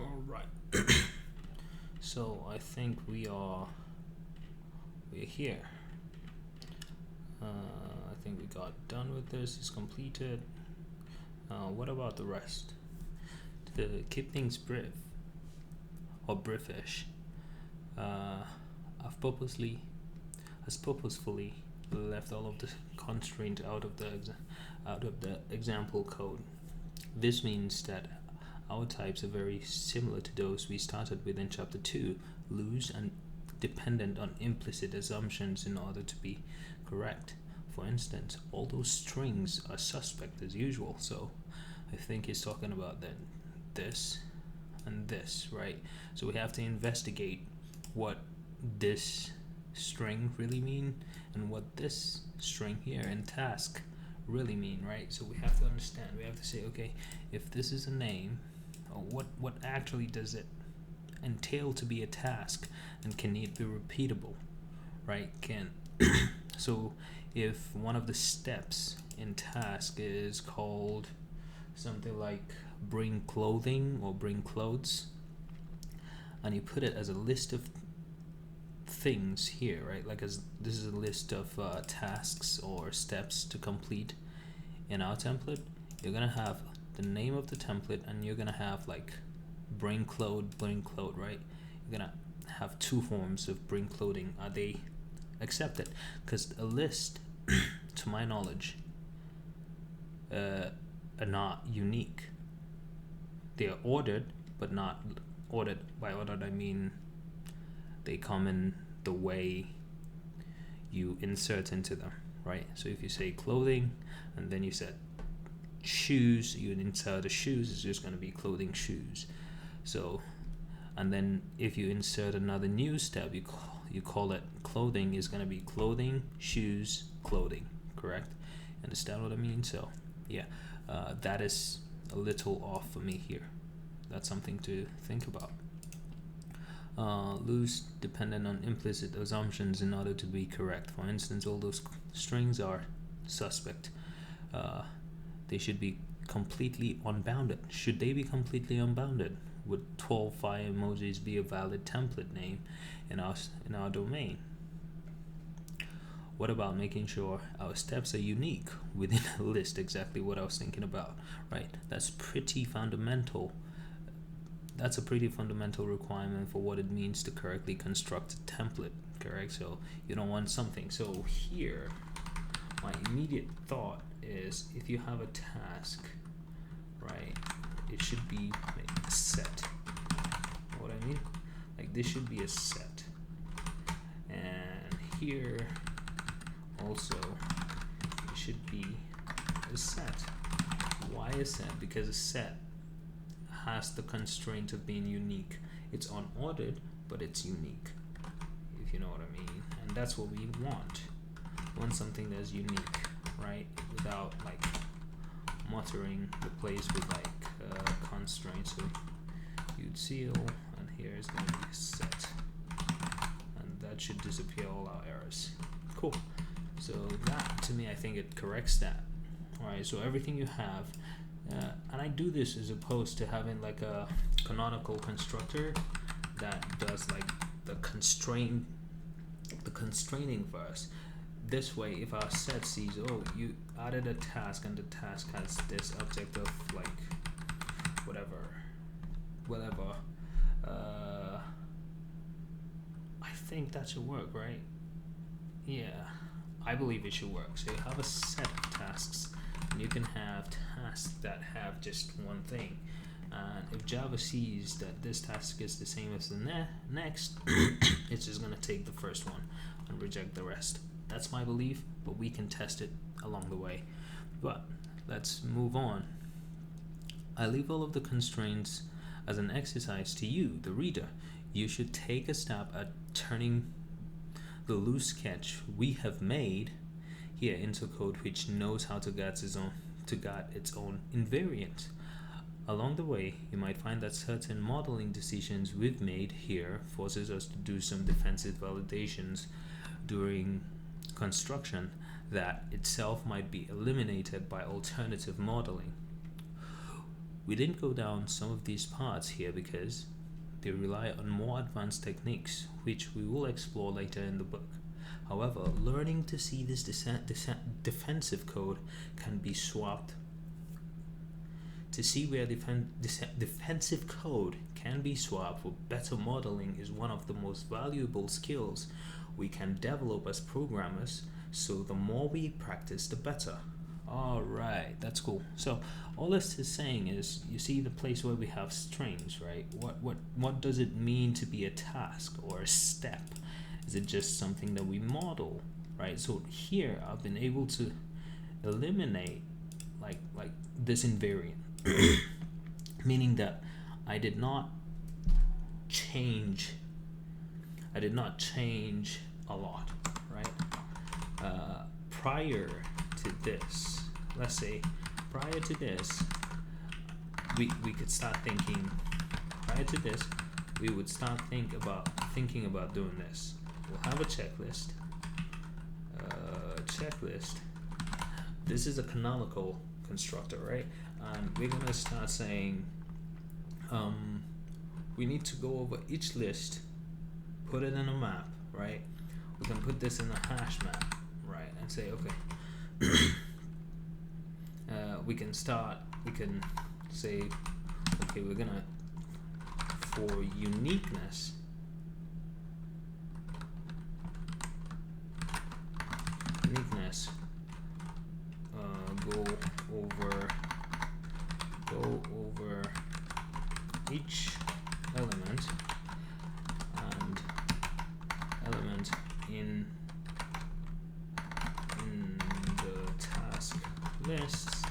All right. So I think we're here. I think we got done with this. It's completed. What about the rest? To keep things brief or briefish, uh, I've purposefully left all of the constraint out of the example code. This means that our types are very similar to those we started with in chapter 2, loose and dependent on implicit assumptions in order to be correct. For instance, all those strings are suspect as usual, so I think he's talking about that this and this, right? So we have to investigate what this string really mean and what this string here in task really mean, right? So we have to understand. We have to say, okay, if this is a name, what actually does it entail to be a task, and can it be repeatable, right? Can so if one of the steps in task is called something like bring clothing or bring clothes, and you put it as a list of things here, right? Like as this is a list of tasks or steps to complete in our template. You're gonna have the name of the template, and you're gonna have like bring cloth, right? You're gonna have two forms of bring clothing. Are they accepted? Because a list, to my knowledge, are not unique. They are ordered, but not ordered. By ordered, I mean they come in the way you insert into them, right? So if you say clothing and then you said shoes, you insert the shoes, it's just going to be clothing, shoes. So, and then if you insert another new step, you call it clothing, is going to be clothing, shoes, clothing, correct? Understand what I mean? So, yeah, that is a little off for me here. That's something to think about. Loose, dependent on implicit assumptions in order to be correct. For instance, all those strings are suspect. They should be completely unbounded. Should they be completely unbounded? Would 12 fire emojis be a valid template name in our domain? What about making sure our steps are unique within a list? Exactly what I was thinking about, right? That's pretty fundamental. That's a pretty fundamental requirement for what it means to correctly construct a template, correct? So you don't want something. So here, my immediate thought is if you have a task, right, it should be like a set. You know what I mean? Like this should be a set. And here also it should be a set. Why a set? Because a set has the constraint of being unique. It's unordered, but it's unique, if you know what I mean. And that's what we want. We want something that's unique, right? Without like muttering the place with like constraints. So you'd seal, and here is going to be set, and that should disappear all our errors. Cool. So that, to me, I think it corrects that. Alright, so everything you have, and I do this as opposed to having like a canonical constructor that does like the constraining first. This way, if our set sees, oh, you added a task and the task has this object of like whatever, I think that should work, right? Yeah, I believe it should work. So you have a set of tasks, and you can have tasks that have just one thing. And if Java sees that this task is the same as the next, it's just going to take the first one and reject the rest. That's my belief, but we can test it along the way. But let's move on. I leave all of the constraints as an exercise to you, the reader. You should take a stab at turning the loose sketch we have made here into code which knows how to guard its own invariant. Along the way, you might find that certain modeling decisions we've made here forces us to do some defensive validations during construction that itself might be eliminated by alternative modeling. We didn't go down some of these parts here because they rely on more advanced techniques, which we will explore later in the book. However, learning to see this defensive code can be swapped. To see where defensive code can be swapped for better modeling is one of the most valuable skills we can develop as programmers, so the more we practice, the better. Alright, that's cool. So all this is saying is, you see the place where we have strings, right? What does it mean to be a task or a step? Is it just something that we model, right? So here I've been able to eliminate like this invariant, meaning that I did not change a lot, right? Prior to this, let's say prior to this, we could start thinking, prior to this we would start thinking about doing this. We'll have a checklist. This is a canonical constructor, right? And we're gonna start saying we need to go over each list, put it in a map, right? We can put this in a hash map, right? And say, okay, we can say, okay, we're gonna, for uniqueness, go over each element and element in the task lists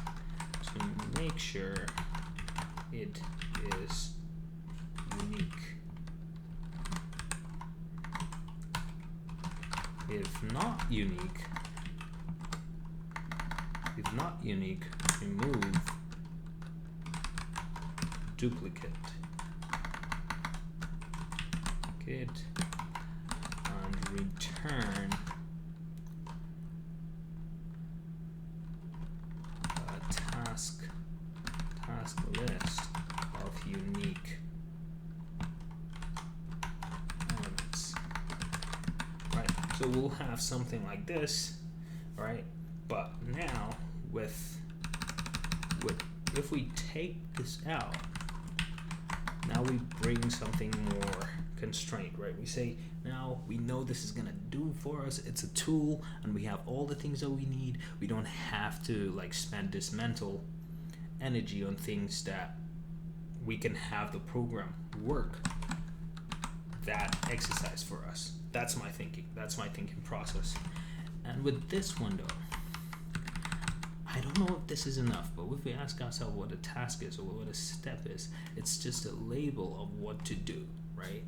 to make sure it is unique. If not unique, remove duplicate and return a task list of unique elements. Right, so we'll have something like this, right? But now if we take this out, now we bring something more constraint, right? We say, now we know this is gonna do for us. It's a tool and we have all the things that we need. We don't have to like spend this mental energy on things that we can have the program work that exercise for us. That's my thinking process. And with this one though, I don't know if this is enough, but if we ask ourselves what a task is or what a step is, it's just a label of what to do, right?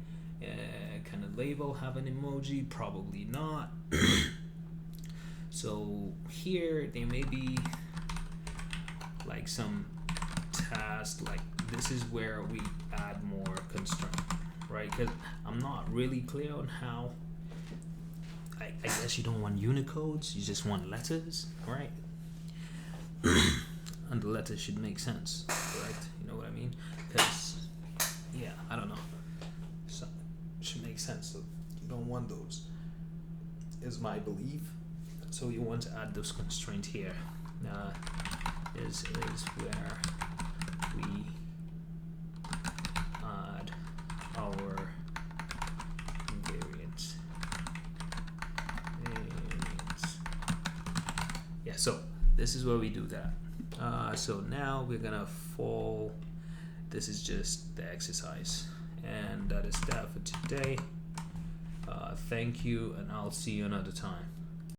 Can a label have an emoji? Probably not. So here there may be like some task, like this is where we add more constraint, right? Because I'm not really clear on how. I guess you don't want Unicodes, you just want letters, right? And the letters should make sense, correct? You know what I mean? Because, yeah, I don't know. So it should make sense. So you don't want those, is my belief. So you want to add those constraints here. Is where we add our invariants. Yeah, so this is where we do that. So now we're gonna fall. This is just the exercise, and that is that for today. Thank you, and I'll see you another time.